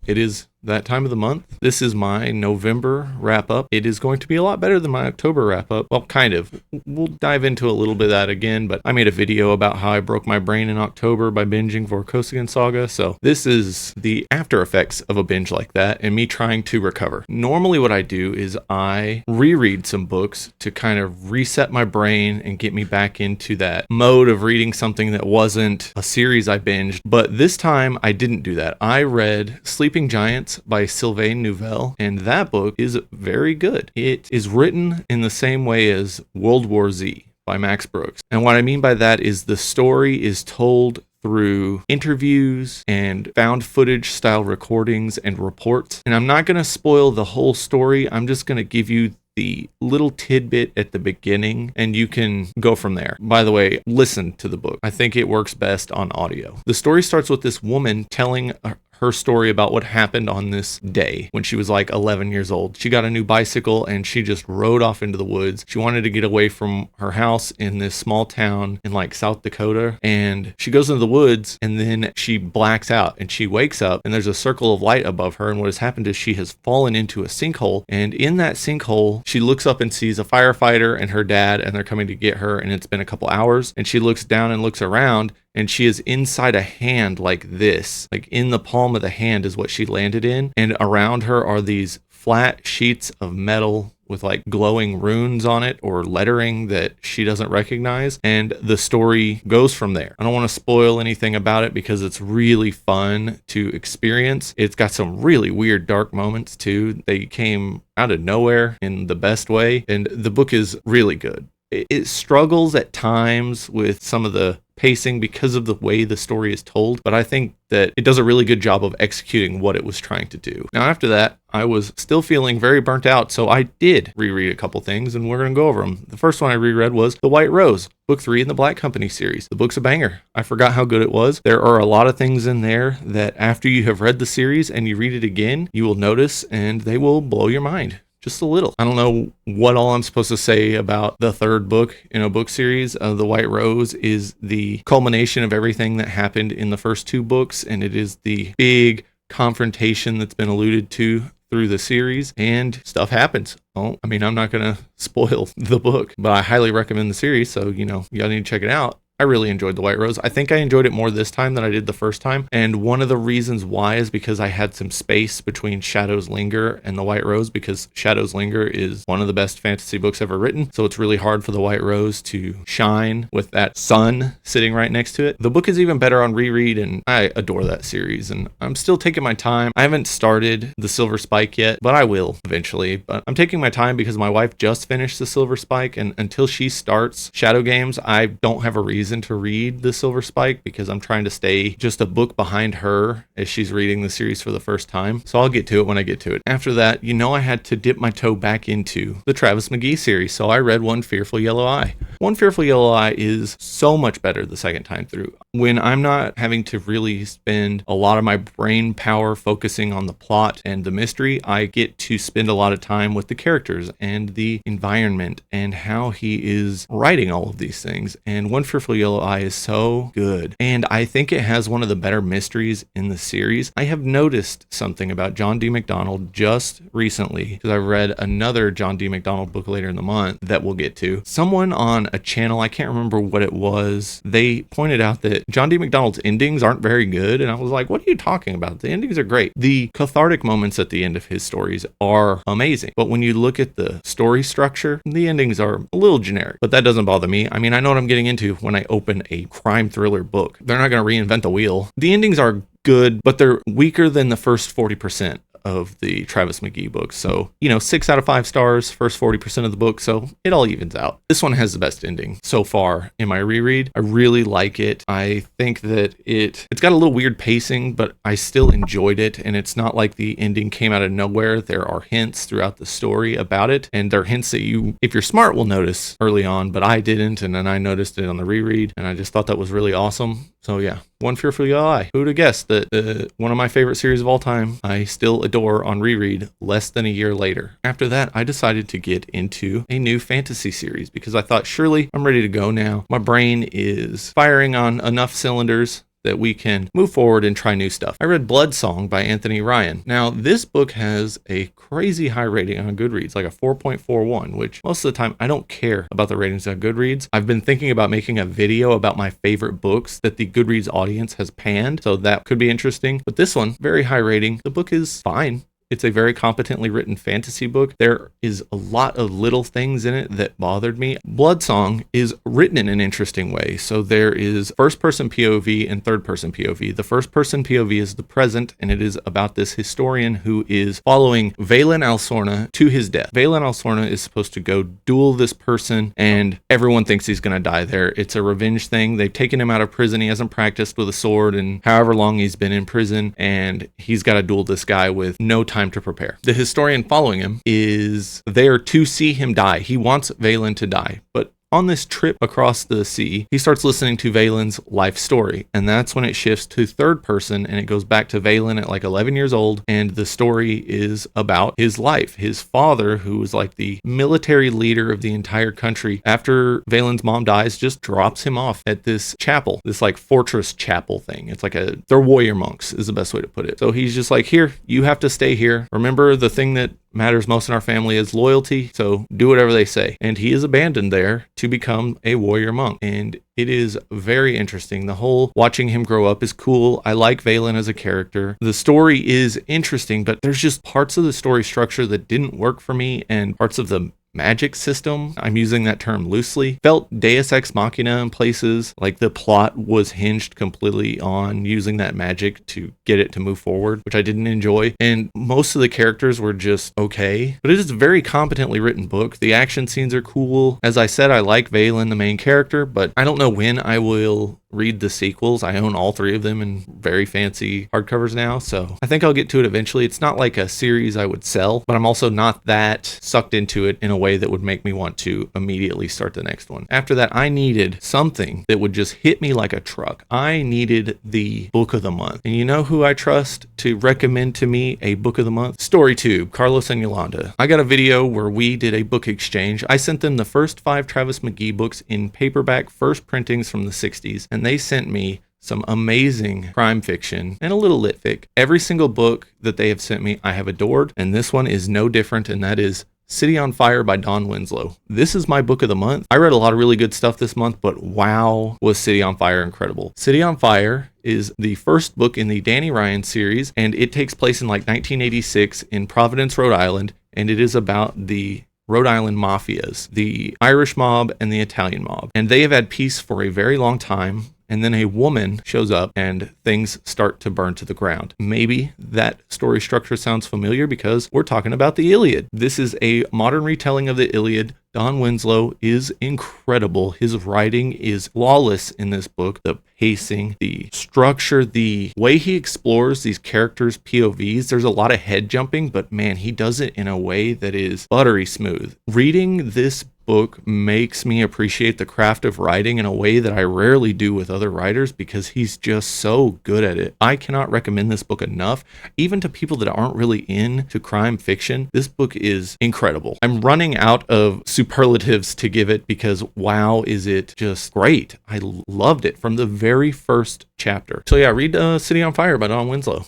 It is that time of the month. This is my November wrap up. It is going to be a lot better than my October wrap up. Well, kind of. We'll dive into a little bit of that again, but I made a video about how I broke my brain in October by binging Vorkosigan Saga. So this is the after effects of a binge like that and me trying to recover. Normally what I do is I reread some books to kind of reset my brain and get me back into that mode of reading something that wasn't a series I binged. But this time I didn't do that. I read Sleeping Giants by Sylvain Neuvel, and that book is very good. It is written in the same way as World War Z by Max Brooks. And what I mean by that is the story is told through interviews and found footage style recordings and reports. And I'm not going to spoil the whole story. I'm just going to give you the little tidbit at the beginning and you can go from there. By the way, listen to the book. I think it works best on audio. The story starts with this woman telling her story about what happened on this day when she was like 11 years old. She got a new bicycle and she just rode off into the woods. She wanted to get away from her house in this small town in like South Dakota. And she goes into the woods and then she blacks out and she wakes up and there's a circle of light above her. And what has happened is she has fallen into a sinkhole. And in that sinkhole, she looks up and sees a firefighter and her dad, and they're coming to get her. And it's been a couple hours. And she looks down and looks around, and she is inside a hand like this, like in the palm of the hand is what she landed in. And around her are these flat sheets of metal with like glowing runes on it or lettering that she doesn't recognize. And the story goes from there. I don't want to spoil anything about it because it's really fun to experience. It's got some really weird dark moments too. They came out of nowhere in the best way. And the book is really good. It struggles at times with some of the pacing because of the way the story is told, but I think that it does a really good job of executing what it was trying to do. Now, after that, I was still feeling very burnt out, so I did reread a couple things, and we're going to go over them. The first one I reread was The White Rose, book 3 in the Black Company series. The book's a banger. I forgot how good it was. There are a lot of things in there that after you have read the series and you read it again, you will notice, and they will blow your mind. Just a little. I don't know what all I'm supposed to say about the third book in a book series. The White Rose is the culmination of everything that happened in the first two books, and it is the big confrontation that's been alluded to through the series, and stuff happens. Oh, I mean, I'm not going to spoil the book, but I highly recommend the series, so, y'all need to check it out. I really enjoyed The White Rose. I think I enjoyed it more this time than I did the first time. And one of the reasons why is because I had some space between Shadows Linger and The White Rose, because Shadows Linger is one of the best fantasy books ever written. So it's really hard for The White Rose to shine with that sun sitting right next to it. The book is even better on reread, and I adore that series. And I'm still taking my time. I haven't started The Silver Spike yet, but I will eventually. But I'm taking my time because my wife just finished The Silver Spike, and until she starts Shadow Games, I don't have a reason to read The Silver Spike because I'm trying to stay just a book behind her as she's reading the series for the first time. So I'll get to it when I get to it. After that, I had to dip my toe back into the Travis McGee series. So I read One Fearful Yellow Eye. One Fearful Yellow Eye is so much better the second time through. When I'm not having to really spend a lot of my brain power focusing on the plot and the mystery, I get to spend a lot of time with the characters and the environment and how he is writing all of these things. And One Fearful Yellow Eye is so good. And I think it has one of the better mysteries in the series. I have noticed something about John D. MacDonald just recently, because I read another John D. MacDonald book later in the month that we'll get to. Someone on a channel, I can't remember what it was, they pointed out that John D. MacDonald's endings aren't very good. And I was like, what are you talking about? The endings are great. The cathartic moments at the end of his stories are amazing. But when you look at the story structure, the endings are a little generic. But that doesn't bother me. I mean, I know what I'm getting into when I open a crime thriller book. They're not going to reinvent the wheel. The endings are good, but they're weaker than the first 40% of the Travis McGee books. So, 6 out of 5 stars, first 40% of the book. So it all evens out. This one has the best ending so far in my reread. I really like it. I think that it's got a little weird pacing, but I still enjoyed it. And it's not like the ending came out of nowhere. There are hints throughout the story about it. And they're hints that you, if you're smart, will notice early on, but I didn't. And then I noticed it on the reread. And I just thought that was really awesome. So yeah, One Fearful Yellow Eye. Who would have guessed that one of my favorite series of all time, I still adore on reread less than a year later. After that, I decided to get into a new fantasy series because I thought, surely I'm ready to go now. My brain is firing on enough cylinders that we can move forward and try new stuff. I read Blood Song by Anthony Ryan. Now, this book has a crazy high rating on Goodreads, like a 4.41, which most of the time I don't care about the ratings on Goodreads. I've been thinking about making a video about my favorite books that the Goodreads audience has panned, so that could be interesting. But this one, very high rating. The book is fine. It's a very competently written fantasy book. There is a lot of little things in it that bothered me. Blood Song is written in an interesting way. So there is first-person POV and third-person POV. The first-person POV is the present, and it is about this historian who is following Valen Alsorna to his death. Valen Alsorna is supposed to go duel this person, and everyone thinks he's going to die there. It's a revenge thing. They've taken him out of prison. He hasn't practiced with a sword in however long he's been in prison, and he's got to duel this guy with no time to prepare. The historian following him is there to see him die. He wants Valen to die, but on this trip across the sea, he starts listening to Valen's life story, and that's when it shifts to third person, and it goes back to Valen at like 11 years old, and the story is about his life. His father, who was like the military leader of the entire country, after Valen's mom dies, just drops him off at this chapel, this like fortress chapel thing. It's like they're warrior monks is the best way to put it. So he's just like, here, you have to stay here. Remember, the thing that matters most in our family is loyalty, so do whatever they say. And he is abandoned there to become a warrior monk. And it is very interesting. The whole watching him grow up is cool. I like Valen as a character. The story is interesting, but there's just parts of the story structure that didn't work for me, and parts of the magic system, I'm using that term loosely, felt Deus Ex Machina in places. Like the plot was hinged completely on using that magic to get it to move forward, which I didn't enjoy. And most of the characters were just okay, but it is a very competently written book. The action scenes are cool. As I said, I like Valen, the main character, but I don't know when I will read the sequels. I own all three of them in very fancy hardcovers now, so I think I'll get to it eventually. It's not like a series I would sell, but I'm also not that sucked into it in a way that would make me want to immediately start the next one. After that, I needed something that would just hit me like a truck. I needed the book of the month. And you know who I trust to recommend to me a book of the month? StoryTube, Carlos and Yolanda. I got a video where we did a book exchange. I sent them the first 5 Travis McGee books in paperback first printings from the 60s, and they sent me some amazing crime fiction and a little lit fic. Every single book that they have sent me, I have adored, and this one is no different, and that is City on Fire by Don Winslow. This is my book of the month. I read a lot of really good stuff this month, but wow, was City on Fire incredible. City on Fire is the first book in the Danny Ryan series, and it takes place in like 1986 in Providence, Rhode Island, and it is about the Rhode Island mafias, the Irish mob and the Italian mob. And they have had peace for a very long time. And then a woman shows up and things start to burn to the ground. Maybe that story structure sounds familiar because we're talking about the Iliad. This is a modern retelling of the Iliad. Don Winslow is incredible. His writing is flawless in this book. The pacing, the structure, the way he explores these characters' POVs. There's a lot of head jumping, but man, he does it in a way that is buttery smooth. Reading this book makes me appreciate the craft of writing in a way that I rarely do with other writers because he's just so good at it. I cannot recommend this book enough, even to people that aren't really into crime fiction. This book is incredible. I'm running out of superlatives to give it because wow, is it just great. I loved it from the very first chapter. So yeah, read City on Fire by Don Winslow.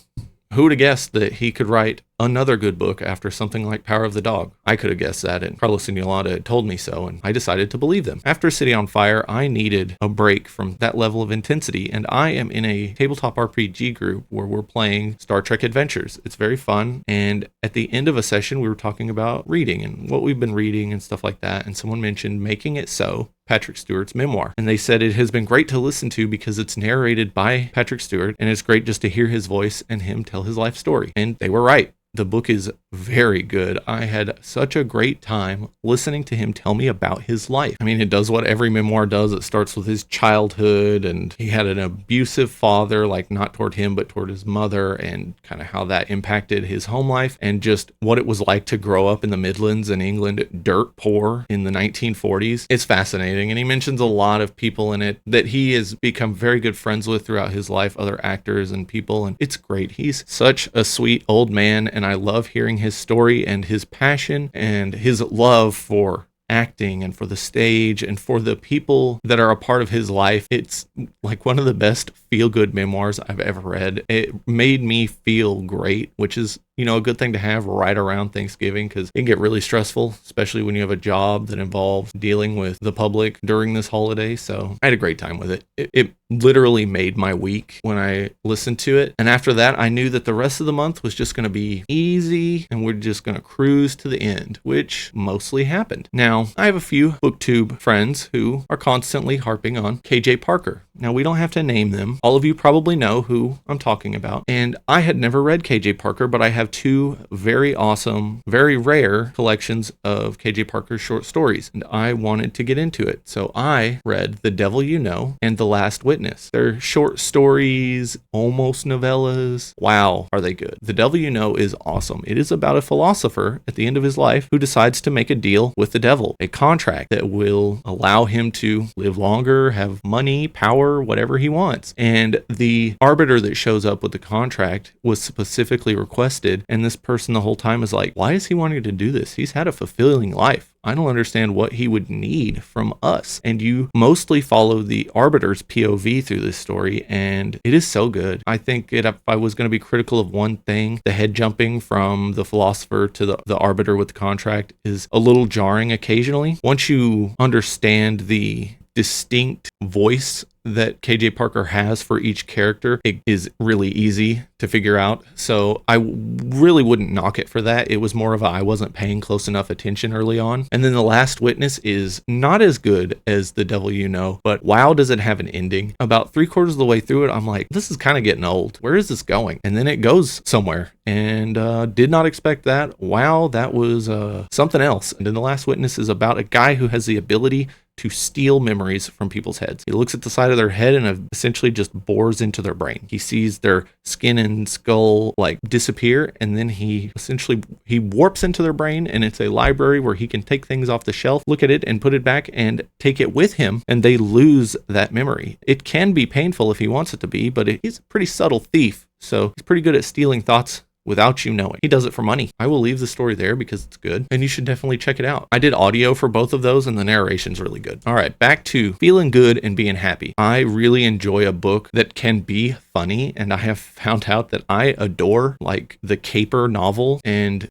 Who would have guessed that he could write another good book after something like Power of the Dog? I could have guessed that, and Carlos and Yolanda had told me so, and I decided to believe them. After City on Fire, I needed a break from that level of intensity, and I am in a tabletop RPG group where we're playing Star Trek Adventures. It's very fun, and at the end of a session, we were talking about reading and what we've been reading and stuff like that, and someone mentioned Making It So, Patrick Stewart's memoir. And they said it has been great to listen to because it's narrated by Patrick Stewart, and it's great just to hear his voice and him tell his life story. And they were right. The book is very good. I had such a great time listening to him tell me about his life. I mean, it does what every memoir does. It starts with his childhood, and he had an abusive father, like not toward him, but toward his mother, and kind of how that impacted his home life, and just what it was like to grow up in the Midlands in England, dirt poor in the 1940s. It's fascinating. And he mentions a lot of people in it that he has become very good friends with throughout his life, other actors and people. And it's great. He's such a sweet old man, and I love hearing his story and his passion and his love for acting and for the stage and for the people that are a part of his life. It's like one of the best feel-good memoirs I've ever read. It made me feel great, which is, a good thing to have right around Thanksgiving, because it can get really stressful, especially when you have a job that involves dealing with the public during this holiday. So I had a great time with it. It literally made my week when I listened to it. And after that, I knew that the rest of the month was just going to be easy and we're just going to cruise to the end, which mostly happened. Now, I have a few booktube friends who are constantly harping on KJ Parker. Now, we don't have to name them. All of you probably know who I'm talking about. And I had never read KJ Parker, but I have two very awesome, very rare collections of KJ Parker's short stories, and I wanted to get into it. So I read The Devil You Know and The Last Witness. They're short stories, almost novellas. Wow, are they good. The Devil You Know is awesome. It is about a philosopher at the end of his life who decides to make a deal with the devil, a contract that will allow him to live longer, have money, power, whatever he wants. And the arbiter that shows up with the contract was specifically requested, and this person the whole time is like, why is he wanting to do this? He's had a fulfilling life. I don't understand what he would need from us. And you mostly follow the arbiter's POV through this story, and it is so good. I think if I was going to be critical of one thing, the head jumping from the philosopher to the arbiter with the contract is a little jarring occasionally. Once you understand the distinct voice that KJ Parker has for each character, it is really easy to figure out. So I really wouldn't knock it for that. It was more of I wasn't paying close enough attention early on. And then The Last Witness is not as good as The Devil You Know, but wow, does it have an ending. About 3/4 of the way through it, I'm like, this is kind of getting old. Where is this going? And then it goes somewhere, and did not expect that. Wow, that was something else. And then The Last Witness is about a guy who has the ability to steal memories from people's heads. He looks at the side of their head and essentially just bores into their brain. He sees their skin and skull like disappear, and then he warps into their brain, and it's a library where he can take things off the shelf, look at it and put it back and take it with him, and they lose that memory. It can be painful if he wants it to be, but he's a pretty subtle thief, so he's pretty good at stealing thoughts without you knowing. He does it for money. I will leave the story there because it's good, and you should definitely check it out. I did audio for both of those, and the narration's really good. All right, back to feeling good and being happy. I really enjoy a book that can be funny, and I have found out that I adore like the caper novel, and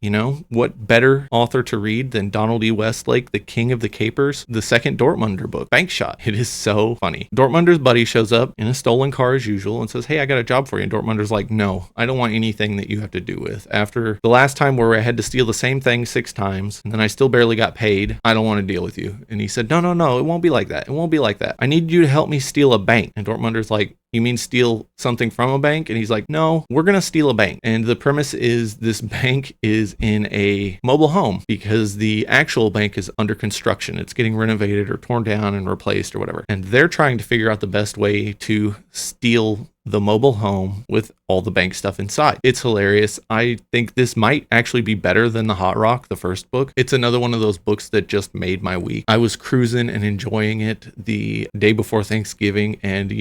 what better author to read than Donald E. Westlake, the king of the capers, the second Dortmunder book, Bank Shot. It is so funny. Dortmunder's buddy shows up in a stolen car as usual and says, hey, I got a job for you. And Dortmunder's like, no, I don't want anything that you have to do with. After the last time where I had to steal the same thing 6 times and then I still barely got paid, I don't want to deal with you. And he said, no, it won't be like that. It won't be like that. I need you to help me steal a bank. And Dortmunder's like, you mean steal something from a bank? And he's like, no, we're going to steal a bank. And the premise is this bank is in a mobile home because the actual bank is under construction. It's getting renovated or torn down and replaced or whatever. And they're trying to figure out the best way to steal the mobile home with all the bank stuff inside. It's hilarious. I think this might actually be better than The Hot Rock, the first book. It's another one of those books that just made my week. I was cruising and enjoying it the day before Thanksgiving, and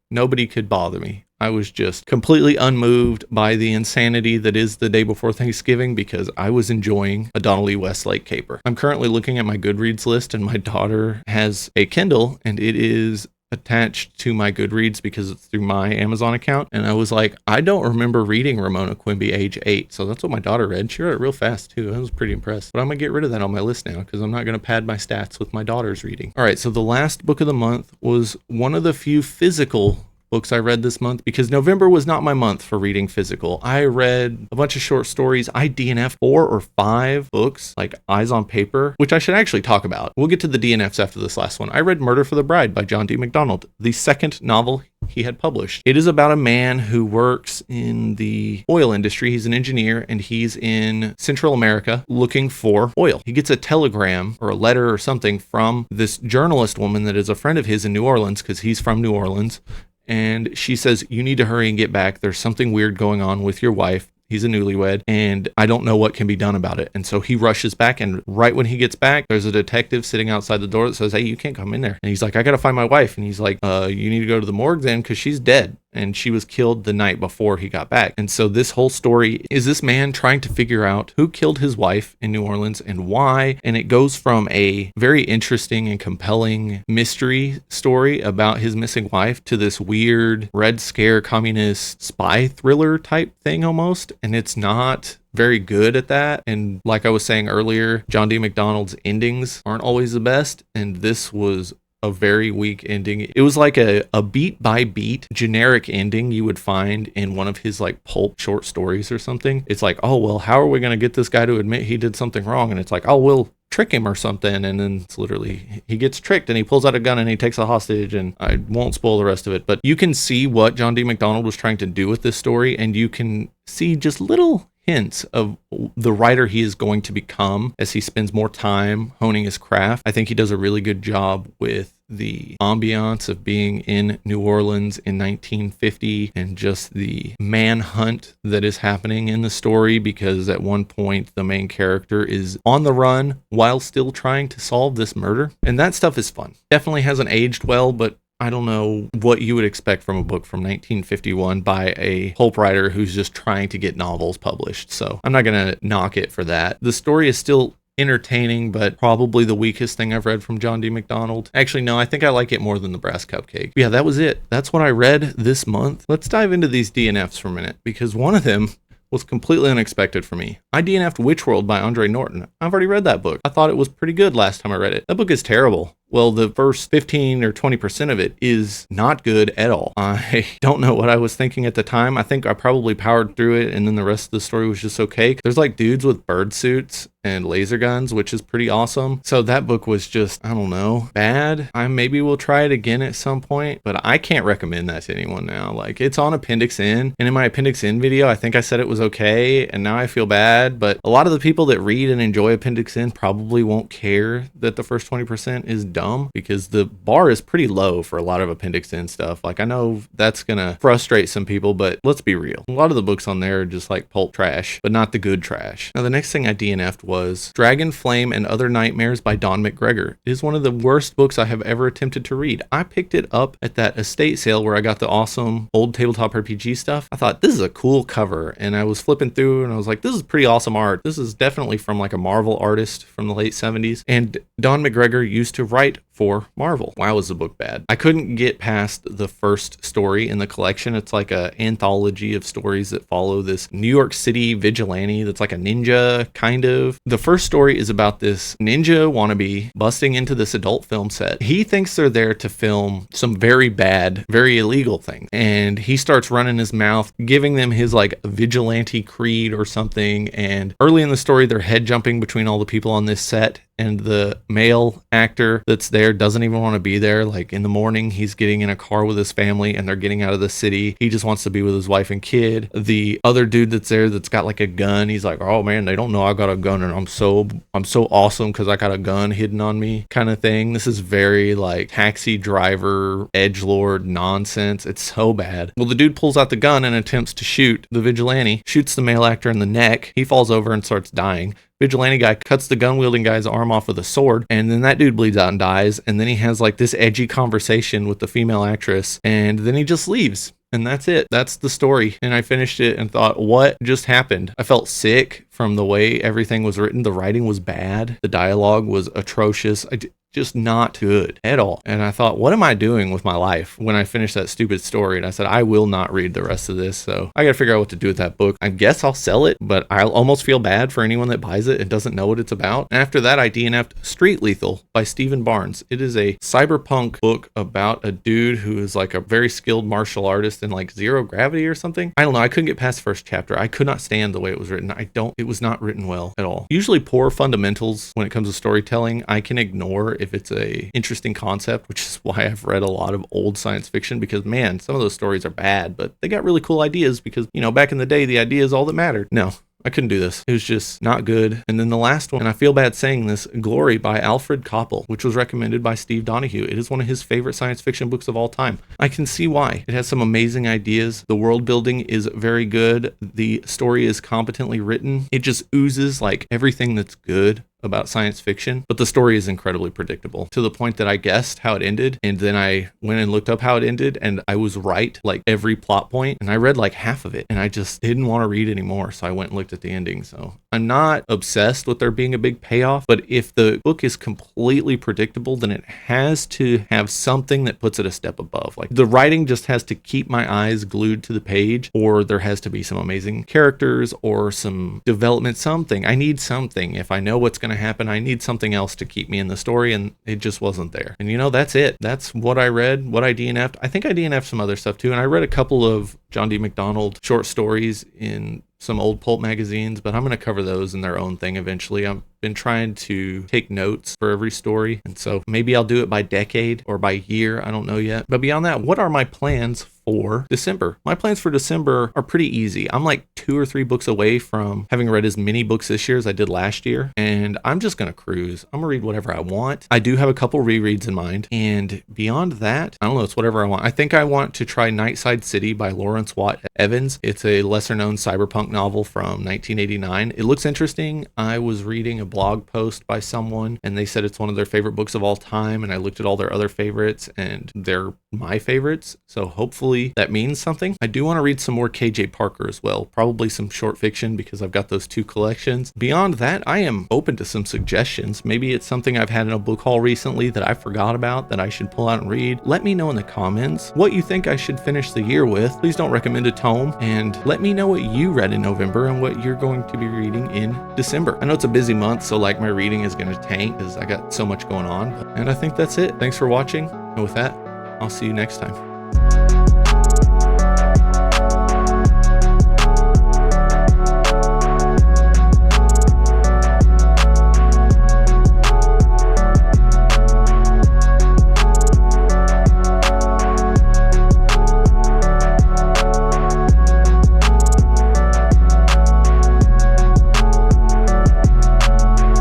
nobody could bother me. I was just completely unmoved by the insanity that is the day before Thanksgiving because I was enjoying a Donald E. Westlake caper. I'm currently looking at my Goodreads list, and my daughter has a Kindle, and it is attached to my Goodreads because it's through my Amazon account. And I was like, I don't remember reading Ramona Quimby age 8. So that's what my daughter read. She read it real fast too. I was pretty impressed. But I'm going to get rid of that on my list now because I'm not going to pad my stats with my daughter's reading. All right. So the last book of the month was one of the few physical books I read this month because November was not my month for reading physical. I read a bunch of short stories. I DNF'd 4 or 5 books, like Eyes on Paper, which I should actually talk about. We'll get to the DNFs after this last one. I read Murder for the Bride by John D. MacDonald, the second novel he had published. It is about a man who works in the oil industry. He's an engineer, and he's in Central America looking for oil. He gets a telegram or a letter or something from this journalist woman that is a friend of his in New Orleans because he's from New Orleans. And she says, you need to hurry and get back. There's something weird going on with your wife. He's a newlywed, and I don't know what can be done about it. And so he rushes back, and right when he gets back, there's a detective sitting outside the door that says, hey, you can't come in there. And he's like, I got to find my wife. And he's like, you need to go to the morgue then because she's dead. and she was killed the night before he got back. And so this whole story is this man trying to figure out who killed his wife in New Orleans and why. And it goes from a very interesting and compelling mystery story about his missing wife to this weird Red Scare communist spy thriller type thing almost. And it's not very good at that. And like I was saying earlier, John D. MacDonald's endings aren't always the best. And this was a very weak ending. It was like a beat by beat generic ending you would find in one of his like pulp short stories or something. It's like, oh, well, how are we going to get this guy to admit he did something wrong? And it's like, oh, we'll trick him or something. And then it's literally, he gets tricked and he pulls out a gun and he takes a hostage, and I won't spoil the rest of it. But you can see what John D. MacDonald was trying to do with this story, and you can see just little hints of the writer he is going to become as he spends more time honing his craft. I think he does a really good job with the ambiance of being in New Orleans in 1950 and just the manhunt that is happening in the story, because at one point the main character is on the run while still trying to solve this murder. And that stuff is fun. Definitely hasn't aged well, but I don't know what you would expect from a book from 1951 by a pulp writer who's just trying to get novels published. So I'm not going to knock it for that. The story is still entertaining, but probably the weakest thing I've read from John D. MacDonald. Actually, no, I think I like it more than The Brass Cupcake. Yeah, that was it. That's what I read this month. Let's dive into these DNFs for a minute, because one of them was completely unexpected for me. I DNF'd Witchworld by Andre Norton. I've already read that book. I thought it was pretty good last time I read it. That book is terrible. Well, the first 15 or 20% of it is not good at all. I don't know what I was thinking at the time. I think I probably powered through it, and then the rest of the story was just okay. There's like dudes with bird suits and laser guns, which is pretty awesome. So that book was just, I don't know, bad. I maybe will try it again at some point, but I can't recommend that to anyone now. Like, it's on Appendix N, and in my Appendix N video, I think I said it was okay, and now I feel bad. But a lot of the people that read and enjoy Appendix N probably won't care that the first 20% is dumb, because the bar is pretty low for a lot of Appendix N stuff. Like, I know that's gonna frustrate some people, but let's be real. A lot of the books on there are just like pulp trash, but not the good trash. Now, the next thing I DNF'd was Dragon Flame and Other Nightmares by Don McGregor. It is one of the worst books I have ever attempted to read. I picked it up at that estate sale where I got the awesome old tabletop RPG stuff. I thought, this is a cool cover, and I was flipping through and I was like, this is pretty awesome art. This is definitely from like a Marvel artist from the late 70s, and Don McGregor used to write for Marvel. Why was the book bad? I couldn't get past the first story in the collection. It's like an anthology of stories that follow this New York City vigilante that's like a ninja, kind of. The first story is about this ninja wannabe busting into this adult film set. He thinks they're there to film some very bad, very illegal thing, and he starts running his mouth, giving them his like vigilante creed or something. And early in the story, they're head jumping between all the people on this set, and the male actor that's there doesn't even want to be there. Like, in the morning, he's getting in a car with his family and they're getting out of the city. He just wants to be with his wife and kid. The other dude that's there that's got like a gun, he's like, oh man, they don't know I got a gun, and I'm so awesome because I got a gun hidden on me, kind of thing. This is very like Taxi Driver, edgelord nonsense. It's so bad. Well, the dude pulls out the gun and attempts to shoot the vigilante, shoots the male actor in the neck. He falls over and starts dying. Vigilante guy cuts the gun-wielding guy's arm off with a sword, and then that dude bleeds out and dies, and then he has like this edgy conversation with the female actress, and then he just leaves. And that's it. That's the story. And I finished it and thought, what just happened? I felt sick from the way everything was written. The writing was bad. The dialogue was atrocious. Just not good at all. And I thought, what am I doing with my life when I finished that stupid story? And I said, I will not read the rest of this. So I got to figure out what to do with that book. I guess I'll sell it, but I'll almost feel bad for anyone that buys it and doesn't know what it's about. And after that, I DNF'd Street Lethal by Stephen Barnes. It is a cyberpunk book about a dude who is like a very skilled martial artist in like zero gravity or something. I don't know. I couldn't get past the first chapter. I could not stand the way it was written. It was not written well at all. Usually poor fundamentals when it comes to storytelling, I can ignore if it's a interesting concept, which is why I've read a lot of old science fiction, because man, some of those stories are bad, but they got really cool ideas because, you know, back in the day, the idea is all that mattered. No, I couldn't do this. It was just not good. And then the last one, and I feel bad saying this, Glory by Alfred Koppel, which was recommended by Steve Donahue. It is one of his favorite science fiction books of all time. I can see why. It has some amazing ideas. The world building is very good. The story is competently written. It just oozes like everything that's good about science fiction, but the story is incredibly predictable to the point that I guessed how it ended. And then I went and looked up how it ended, and I was right, like every plot point. And I read like half of it, and I just didn't want to read anymore. So I went and looked at the ending. So I'm not obsessed with there being a big payoff, but if the book is completely predictable, then it has to have something that puts it a step above. Like the writing just has to keep my eyes glued to the page, or there has to be some amazing characters or some development, something. I need something. If I know what's going to happen, I need something else to keep me in the story, and it just wasn't there. And that's it. That's what I read, what I DNF'd. I think I DNF'd some other stuff too, and I read a couple of John D. MacDonald short stories in some old pulp magazines, but I'm going to cover those in their own thing eventually. I've been trying to take notes for every story, and so maybe I'll do it by decade or by year. I don't know yet. But beyond that, what are my plans for December? My plans for December are pretty easy. I'm like 2 or 3 books away from having read as many books this year as I did last year, and I'm just going to cruise. I'm going to read whatever I want. I do have a couple rereads in mind, and beyond that, I don't know, it's whatever I want. I think I want to try Nightside City by Lawrence Watt Evans. It's a lesser-known cyberpunk novel from 1989. It looks interesting. I was reading a blog post by someone, and they said it's one of their favorite books of all time, and I looked at all their other favorites, and they're my favorites, so hopefully that means something. I do want to read some more KJ Parker as well, probably some short fiction because I've got those 2 collections. Beyond that, I am open to some suggestions. Maybe it's something I've had in a book haul recently that I forgot about that I should pull out and read. Let me know in the comments what you think I should finish the year with. Please don't recommend a tome, and let me know what you read in November and what you're going to be reading in December. I know it's a busy month, so like my reading is going to tank because I got so much going on, and I think that's it. Thanks for watching, and with that, I'll see you next time.